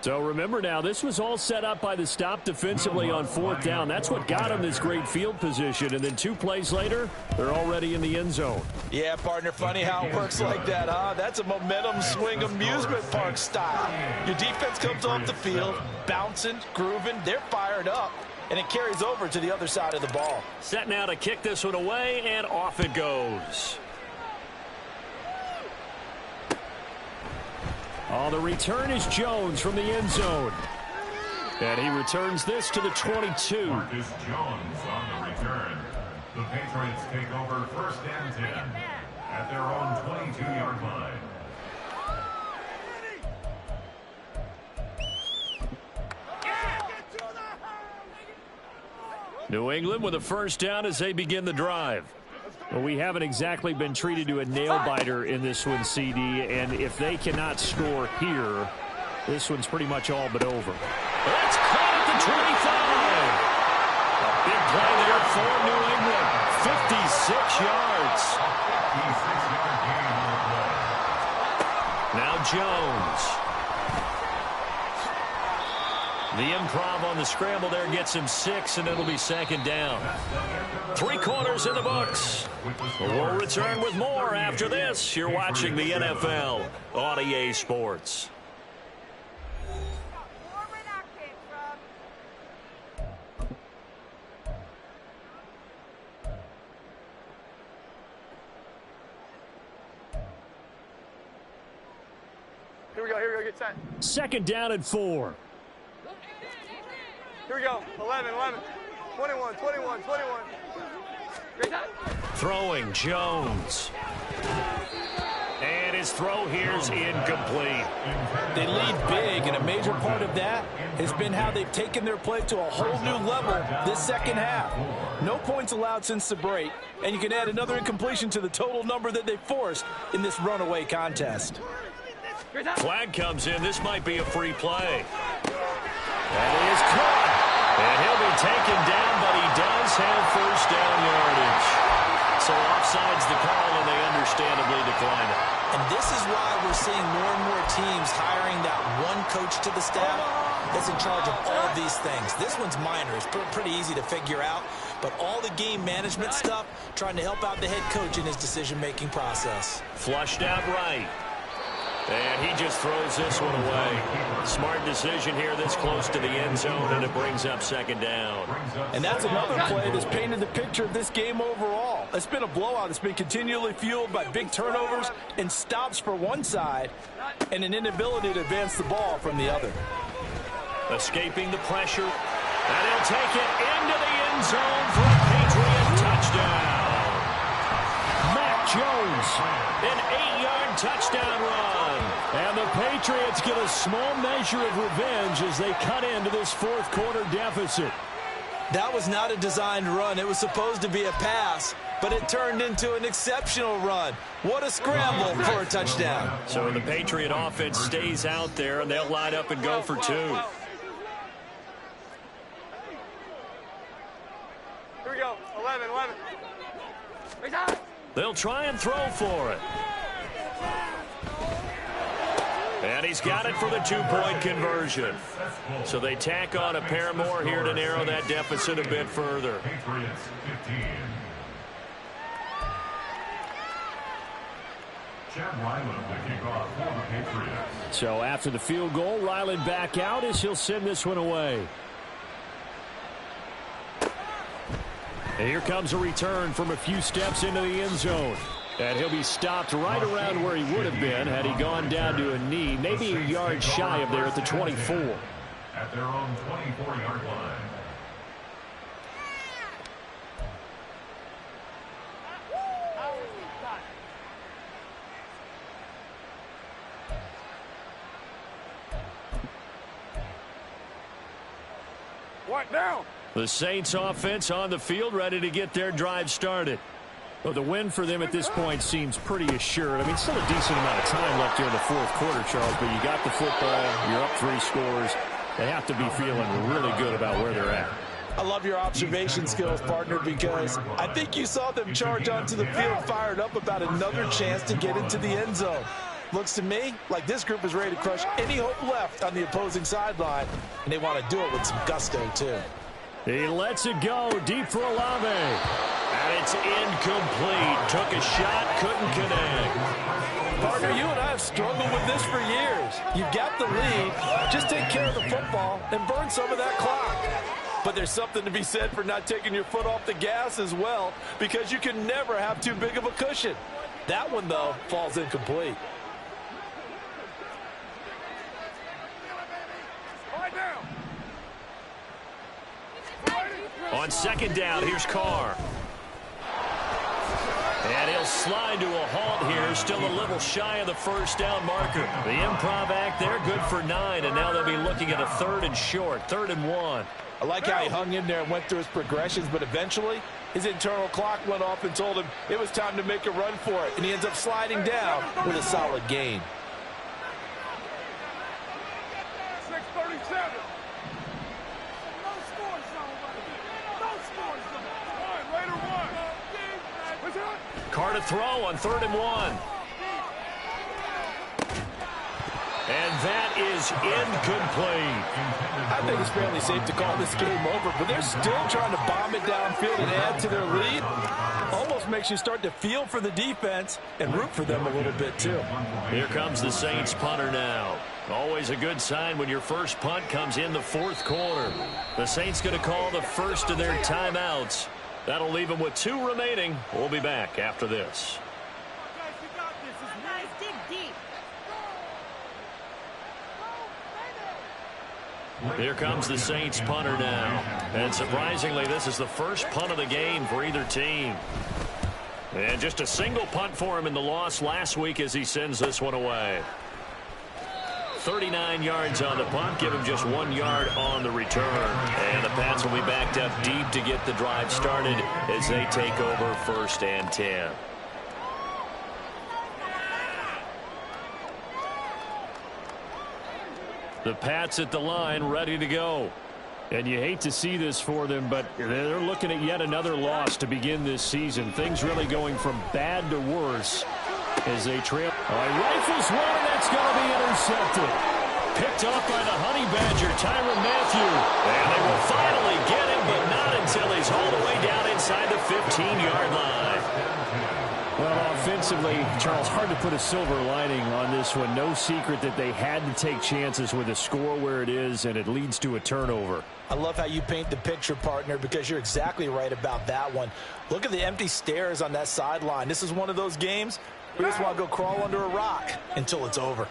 So remember now, this was all set up by the stop defensively on 4th down. That's what got them this great field position. And then 2 plays later, they're already in the end zone. Yeah, partner, funny how it works like that, huh? That's a momentum swing amusement park style. Your defense comes off the field, bouncing, grooving, they're fired up, and it carries over to the other side of the ball. Set now to kick this one away, and off it goes. Oh, the return is Jones from the end zone. And he returns this to the 22. Marcus Jones on the return. The Patriots take over 1st and 10 at their own 22-yard line. New England with a 1st down as they begin the drive. Well, we haven't exactly been treated to a nail-biter in this one, CD, and if they cannot score here, this one's pretty much all but over. That's caught at the 25. A big play there for New England. 56 yards. Now Jones. The improv on the scramble there gets him 6, and it'll be 2nd down. 3 quarters in the books. We'll return with more after this. You're watching the NFL on EA Sports. Here we go, get set. Second down and 4. Here we go, 11, 21. Great time. Throwing Jones. And his throw here's incomplete. They lead big, and a major part of that has been how they've taken their play to a whole new level this second half. No points allowed since the break, and you can add another incompletion to the total number that they forced in this runaway contest. Flag comes in. This might be a free play. That is caught. And he'll be taken down, but he does have first down yardage. So offside's the call, and they understandably decline it. And this is why we're seeing more and more teams hiring that one coach to the staff that's in charge of all these things. This one's minor. It's pretty easy to figure out. But all the game management stuff, trying to help out the head coach in his decision-making process. Flushed out right. And he just throws this one away. Smart decision here this close to the end zone, and it brings up second down. And that's another play that's painted the picture of this game overall. It's been a blowout. It's been continually fueled by big turnovers and stops for one side and an inability to advance the ball from the other. Escaping the pressure. And he'll take it into the end zone for a Patriot touchdown. Mac Jones, an 8-yard touchdown run. And the Patriots get a small measure of revenge as they cut into this fourth quarter deficit. That was not a designed run. It was supposed to be a pass, but it turned into an exceptional run. What a scramble for a touchdown. So the Patriot offense stays out there, and they'll line up and go for 2. Here we go, 11. Great time. They'll try and throw for it. And he's got it for the 2-point conversion. So they tack on a pair more here to narrow that deficit a bit further. Patriots 15. Chad Ryland to kick off for the Patriots. So after the field goal, Ryland back out as he'll send this one away. And here comes a return from a few steps into the end zone. And he'll be stopped right around where he would have been had he gone down to a knee, maybe a yard shy of there at the 24. At their own 24-yard line. What now? The Saints offense on the field, ready to get their drive started. Well, the win for them at this point seems pretty assured. I mean, still a decent amount of time left here in the fourth quarter, Charles, but you got the football, you're up 3 scores. They have to be feeling really good about where they're at. I love your observation skills, partner, because I think you saw them charge onto the field fired up about another chance to get into the end zone. Looks to me like this group is ready to crush any hope left on the opposing sideline, and they want to do it with some gusto, too. He lets it go deep for Olave. And it's incomplete. Took a shot, couldn't connect. Partner, you and I have struggled with this for years. You've got the lead. Just take care of the football and burn some of that clock. But there's something to be said for not taking your foot off the gas as well, because you can never have too big of a cushion. That one, though, falls incomplete. On second down, here's Carr. And he'll slide to a halt here, still a little shy of the first down marker. The improv act there, good for 9, and now they'll be looking at a 3rd and short, 3rd and 1. I like how he hung in there and went through his progressions, but eventually his internal clock went off and told him it was time to make a run for it, and he ends up sliding down with a solid gain. 6:37. Carr to throw on 3rd and 1. And that is incomplete. I think it's fairly safe to call this game over, but they're still trying to bomb it downfield and add to their lead. Almost makes you start to feel for the defense and root for them a little bit, too. Here comes the Saints punter now. Always a good sign when your first punt comes in the fourth quarter. The Saints going to call the first of their timeouts. That'll leave them with 2 remaining. We'll be back after this. Here comes the Saints punter now. And surprisingly, this is the first punt of the game for either team. And just a single punt for him in the loss last week as he sends this one away. 39 yards on the punt, give him just 1 yard on the return. And the Pats will be backed up deep to get the drive started as they take over 1st and 10. The Pats at the line, ready to go. And you hate to see this for them, but they're looking at yet another loss to begin this season. Things really going from bad to worse as they trail. Rifles one, and that's going to be intercepted. Picked off by the Honey Badger, Tyrann Mathieu. And they will finally get him, but not until he's all the way down inside the 15-yard line. Well, offensively, Charles, hard to put a silver lining on this one. No secret that they had to take chances with a score where it is, and it leads to a turnover. I love how you paint the picture, partner, because you're exactly right about that one. Look at the empty stares on that sideline. This is one of those games where you just want to go crawl under a rock until it's over.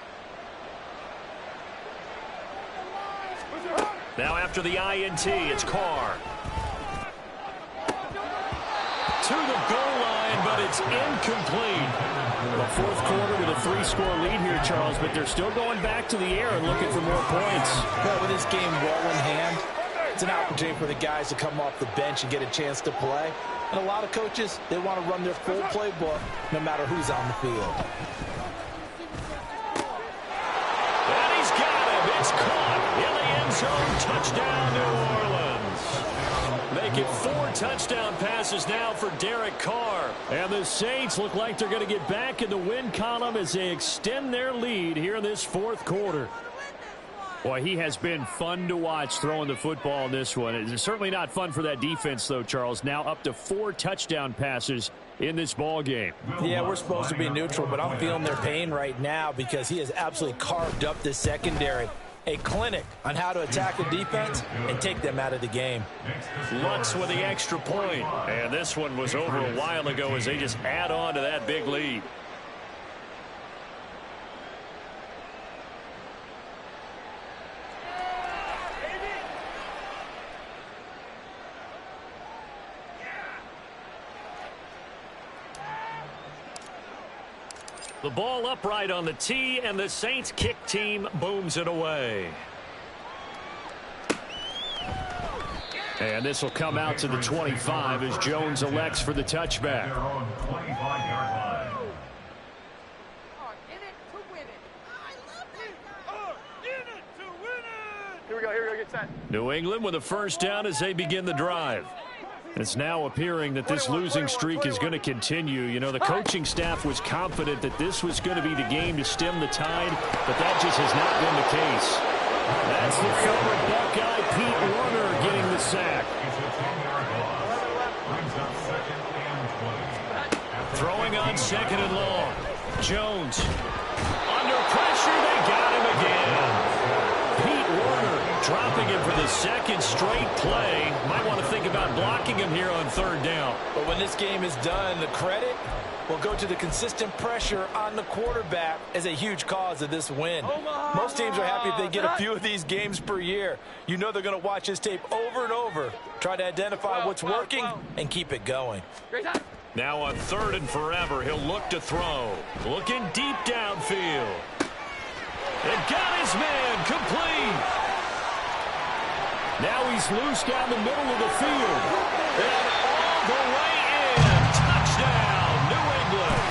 Now after the INT, it's Carr. To the goal line, but it's incomplete. The 4th quarter with a 3-score lead here, Charles, but they're still going back to the air and looking for more points. Well, with this game well in hand, it's an opportunity for the guys to come off the bench and get a chance to play. And a lot of coaches, they want to run their full playbook no matter who's on the field. And he's got him. It's caught in the end zone. Touchdown, New Orleans. Make it 4 touchdown passes now for Derek Carr. And the Saints look like they're going to get back in the win column as they extend their lead here in this 4th quarter. Boy, he has been fun to watch throwing the football in this one. It's certainly not fun for that defense, though, Charles. Now up to 4 touchdown passes in this ball game. Yeah, we're supposed to be neutral, but I'm feeling their pain right now because he has absolutely carved up this secondary. A clinic on how to attack the defense and take them out of the game. Lutz with the extra point. And this one was over a while ago as they just add on to that big lead. The ball upright on the tee, and the Saints kick team booms it away. And this will come out to the 25 as Jones elects for the touchback. Here we go, get set. New England with a first down as they begin the drive. It's now appearing that this losing streak is going to continue. You know, the coaching staff was confident that this was going to be the game to stem the tide, but that just has not been the case. That's the former Buckeye Pete Werner getting the sack. Throwing on 2nd and long. Jones. Under pressure, they got him again. Pete Werner dropping him for the 2nd straight play. Might want to think about blocking him here on 3rd down. But when this game is done, the credit will go to the consistent pressure on the quarterback as a huge cause of this win. Most teams are happy if they get a few of these games per year. You know they're going to watch this tape over and over, try to identify what's working and keep it going. Now on 3rd and forever, he'll look to throw. Looking deep downfield. And got his man complete. Now he's loose down the middle of the field. And all the way in. Touchdown, New England.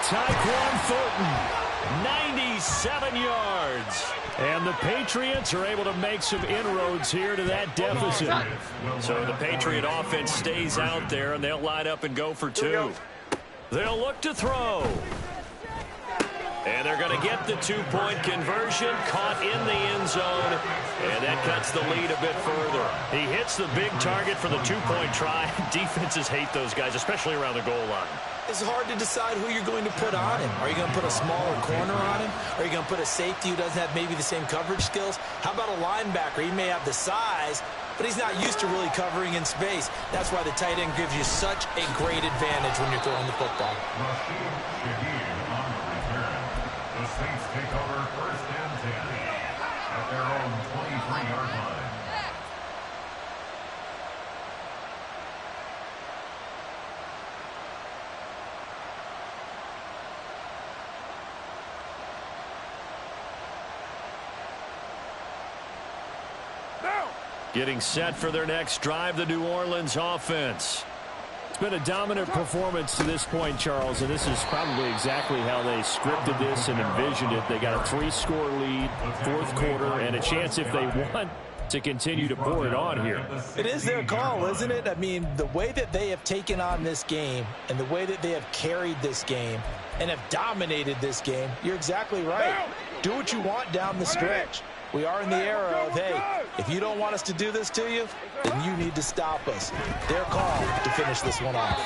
Tyquan Thornton, 97 yards. And the Patriots are able to make some inroads here to that deficit. So the Patriot offense stays out there, and they'll line up and go for 2. They'll look to throw. And they're going to get the 2-point conversion, caught in the end zone, and that cuts the lead a bit further. He hits the big target for the 2-point try. Defenses hate those guys, especially around the goal line. It's hard to decide who you're going to put on him. Are you going to put a smaller corner on him? Are you going to put a safety who doesn't have maybe the same coverage skills? How about a linebacker? He may have the size, but he's not used to really covering in space. That's why the tight end gives you such a great advantage when you're throwing the football. The Saints take over 1st and 10. at their own 23-yard line. Getting set for their next drive, the New Orleans offense. It's been a dominant performance to this point, Charles, and this is probably exactly how they scripted this and envisioned it. They got a 3-score lead, fourth quarter, and a chance if they want to continue to pour it on here. It is their call, isn't it? I mean, the way that they have taken on this game and the way that they have carried this game and have dominated this game, you're exactly right. Do what you want down the stretch. We are in the era of, hey, if you don't want us to do this to you, then you need to stop us. Their call to finish this one off.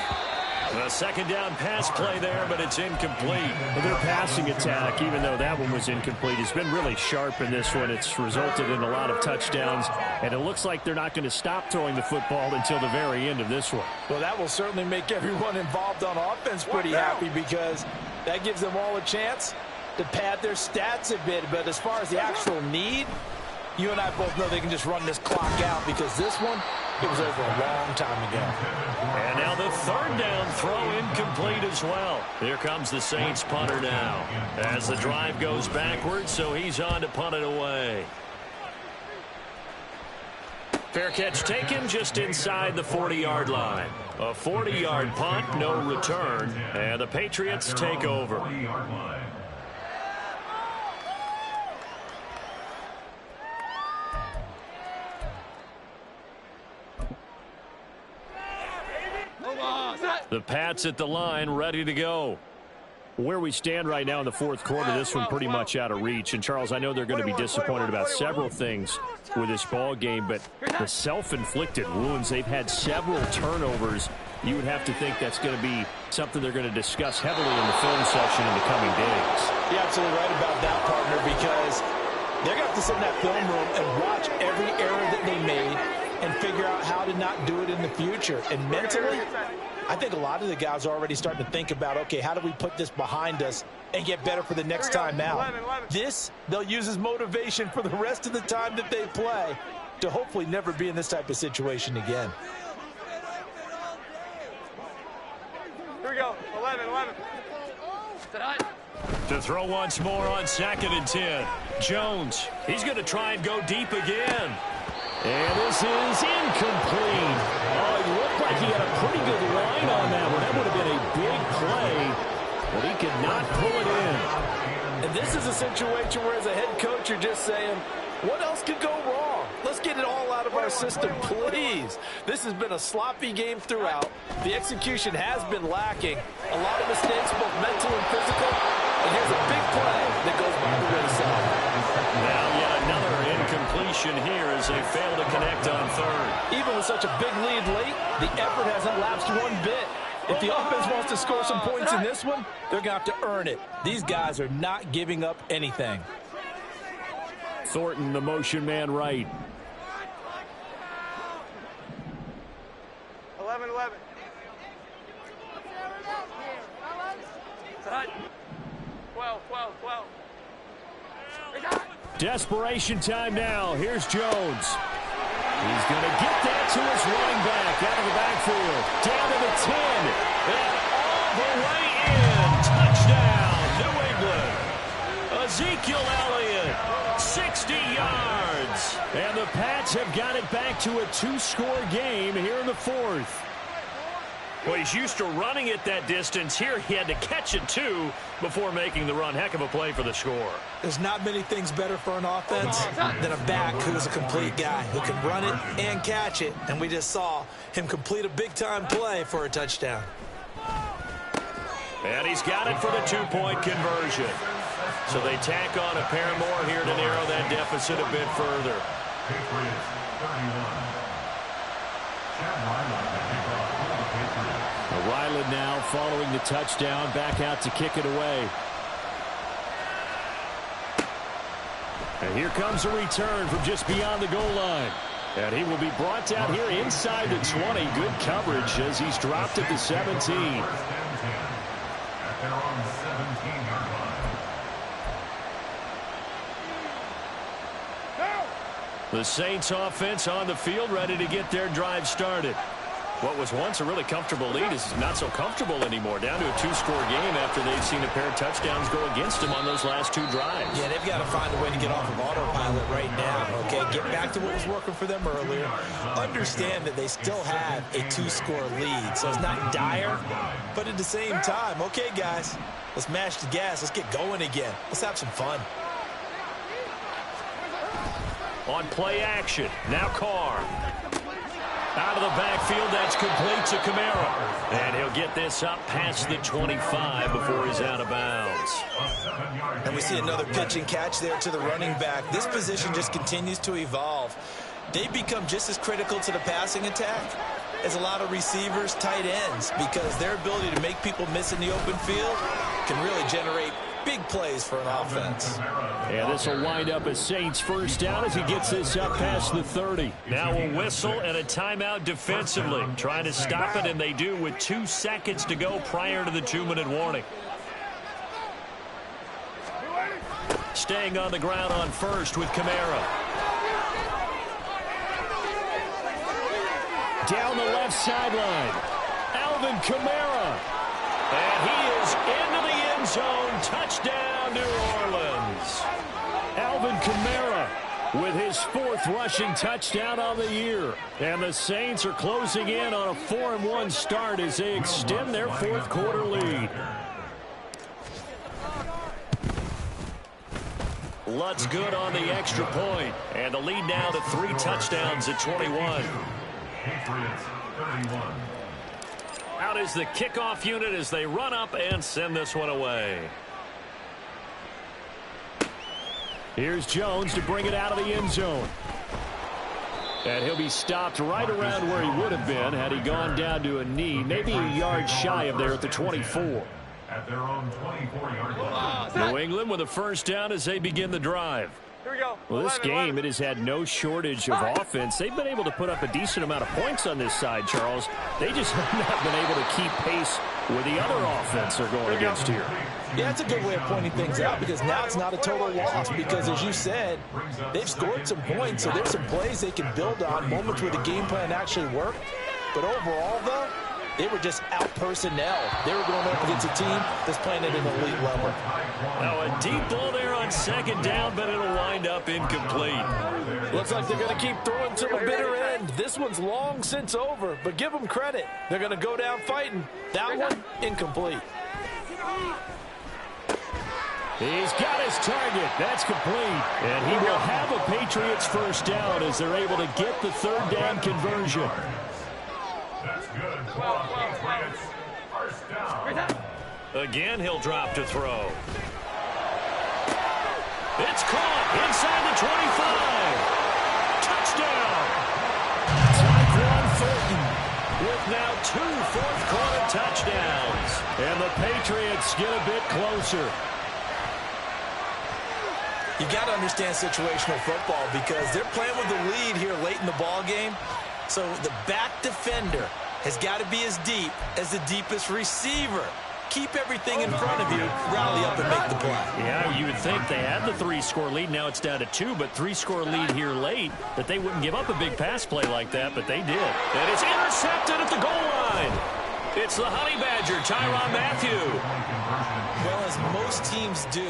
A second down pass play there, but it's incomplete. Their passing attack, even though that one was incomplete, has been really sharp in this one. It's resulted in a lot of touchdowns, and it looks like they're not going to stop throwing the football until the very end of this one. Well, that will certainly make everyone involved on offense pretty happy because that gives them all a chance to pad their stats a bit. But as far as the actual need, you and I both know they can just run this clock out because this one, it was over a long time ago. And now the third down throw incomplete as well. Here comes the Saints punter now as the drive goes backwards, so he's on to punt it away. Fair catch taken just inside the 40-yard line. A 40-yard punt, no return, and the Patriots take over. The Pats at the line, ready to go. Where we stand right now in the fourth quarter, this one pretty much out of reach. And, Charles, I know they're going to be disappointed about several things with this ball game, but the self-inflicted wounds, they've had several turnovers. You would have to think that's going to be something they're going to discuss heavily in the film session in the coming days. You're absolutely right about that, partner, because they're going to have to sit in that film room and watch every error that they made and figure out how to not do it in the future. And mentally, I think a lot of the guys are already starting to think about, okay, how do we put this behind us and get better for the next time out? This, they'll use as motivation for the rest of the time that they play to hopefully never be in this type of situation again. Here we go. 11. To throw once more on 2nd and 10. Jones, he's going to try and go deep again. And this is incomplete. Oh, it looked like he had a pretty good line on that one. That would have been a big play, but he could not pull it in. And this is a situation where as a head coach, you're just saying, what else could go wrong? Let's get it all out of our system, please. This has been a sloppy game throughout. The execution has been lacking. A lot of mistakes, both mental and physical. And here's a big play that goes by the wayside. Now yet another incompletion here as they fail to connect on third. Even with such a big lead late, the effort hasn't lapsed one bit. If the offense wants to score some points in this one, they're going to have to earn it. These guys are not giving up anything. Thornton, the motion man right. 11. 12. Desperation time now. Here's Jones. He's going to get that to his running back out of the backfield. Down to the 10. And all the way in. Touchdown, New England. Ezekiel Elliott, 60 yards. And the Pats have got it back to a 2-score game here in the fourth. Well, he's used to running it that distance. Here he had to catch it, too, before making the run. Heck of a play for the score. There's not many things better for an offense than a back who's a complete guy, who can run it and catch it. And we just saw him complete a big-time play for a touchdown. And he's got it for the 2-point conversion. So they tack on a pair more here to narrow that deficit a bit further. Patriots 31. Ryland now following the touchdown, back out to kick it away. And here comes a return from just beyond the goal line. And he will be brought down here inside the 20. Good coverage as he's dropped at the 17. At their own 17-yard line. The Saints offense on the field, ready to get their drive started. What was once a really comfortable lead is not so comfortable anymore. Down to a 2-score game after they've seen a pair of touchdowns go against them on those last 2 drives. Yeah, they've got to find a way to get off of autopilot right now, okay? Get back to what was working for them earlier. Understand that they still have a 2-score lead, so it's not dire, but at the same time, okay, guys, let's mash the gas. Let's get going again. Let's have some fun. On play action, now Carr. Out of the backfield, that's complete to Kamara. And he'll get this up past the 25 before he's out of bounds. And we see another pitch and catch there to the running back. This position just continues to evolve. They become just as critical to the passing attack as a lot of receivers, tight ends, because their ability to make people miss in the open field can really generate big plays for an offense. And this will wind up a Saints first down as he gets this up past the 30. Now a whistle and a timeout defensively. Trying to stop it, and they do with 2 seconds to go prior to the 2-minute warning. Staying on the ground on first with Kamara. Down the left sideline. Alvin Kamara. And he is into the end zone. Touchdown, New Orleans. Alvin Kamara with his 4th rushing touchdown on the year. And the Saints are closing in on a 4-1 start as they extend their 4th quarter lead. Lutt's good on the extra point. And the lead now to 3 touchdowns at 21. Patriots 31. Out is the kickoff unit as they run up and send this one away. Here's Jones to bring it out of the end zone. And he'll be stopped right around where he would have been had he gone down to a knee, maybe a yard shy of there at the 24. At their own 24-yard line. New England with a first down as they begin the drive. Here we go. Well, this game, it has had no shortage of offense. They've been able to put up a decent amount of points on this side, Charles. They just have not been able to keep pace with the other offense they're going against here. Yeah, that's a good way of pointing things out, because now it's not a total loss, because as you said, they've scored some points, so there's some plays they can build on, moments where the game plan actually worked. But overall, though, they were just out-personnel. They were going up against a team that's playing at an elite level. Now a deep ball there on second down, but it'll wind up incomplete. Looks like they're going to keep throwing to the bitter end. This one's long since over, but give them credit. They're going to go down fighting. That one, incomplete. He's got his target. That's complete. And he will have a Patriots first down as they're able to get the 3rd down conversion. That's good for Patriots. First down. Again, he'll drop to throw. It's caught inside the 25. Touchdown. Tyquan Fulton with now 2 fourth-quarter touchdowns. And the Patriots get a bit closer. You got to understand situational football, because they're playing with the lead here late in the ball game. So the back defender has got to be as deep as the deepest receiver. Keep everything in front of you, rally up and make the play. Yeah, you would think they had the 3-score lead. Now it's down to 2, but 3-score lead here late, that they wouldn't give up a big pass play like that, but they did. And it's intercepted at the goal line. It's the Honey Badger, Tyrann Mathieu. Well, as most teams do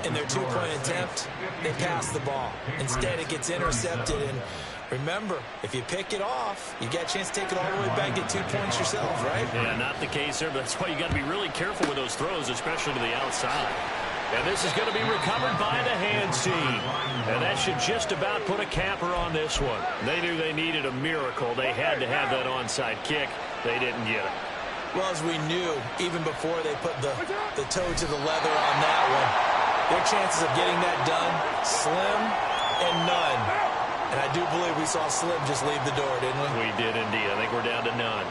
in their 2-point attempt, they pass the ball. Instead, it gets intercepted, and remember, if you pick it off, you get a chance to take it all the way back, get 2 points yourself, right? Yeah, not the case there, but that's why you got to be really careful with those throws, especially to the outside. And this is going to be recovered by the hands team. And that should just about put a capper on this one. They knew they needed a miracle. They had to have that onside kick. They didn't get it. Well, as we knew, even before they put the toe to the leather on that one, their chances of getting that done, slim and none. And I do believe we saw Slim just leave the door, didn't we? We did indeed. I think we're down to none.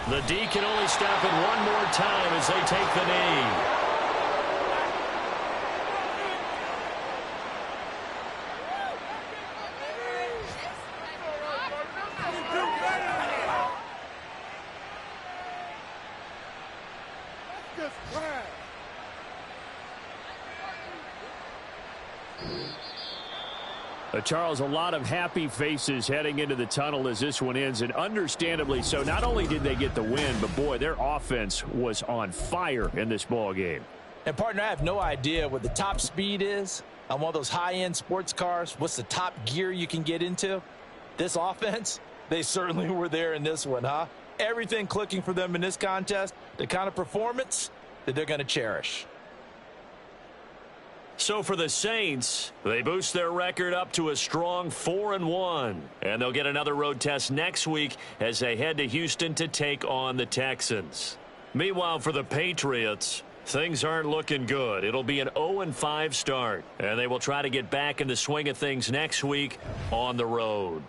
The D can only stop it one more time as they take the knee. Charles, a lot of happy faces heading into the tunnel as this one ends, and understandably so. Not only did they get the win, but boy, their offense was on fire in this ball game. And partner, I have no idea what the top speed is on one of those high-end sports cars. What's the top gear you can get into? This offense, they certainly were there in this one, huh? Everything clicking for them in this contest, the kind of performance that they're going to cherish. So for the Saints, they boost their record up to a strong 4-1. And they'll get another road test next week as they head to Houston to take on the Texans. Meanwhile, for the Patriots, things aren't looking good. It'll be an 0-5 start, and they will try to get back in the swing of things next week on the road.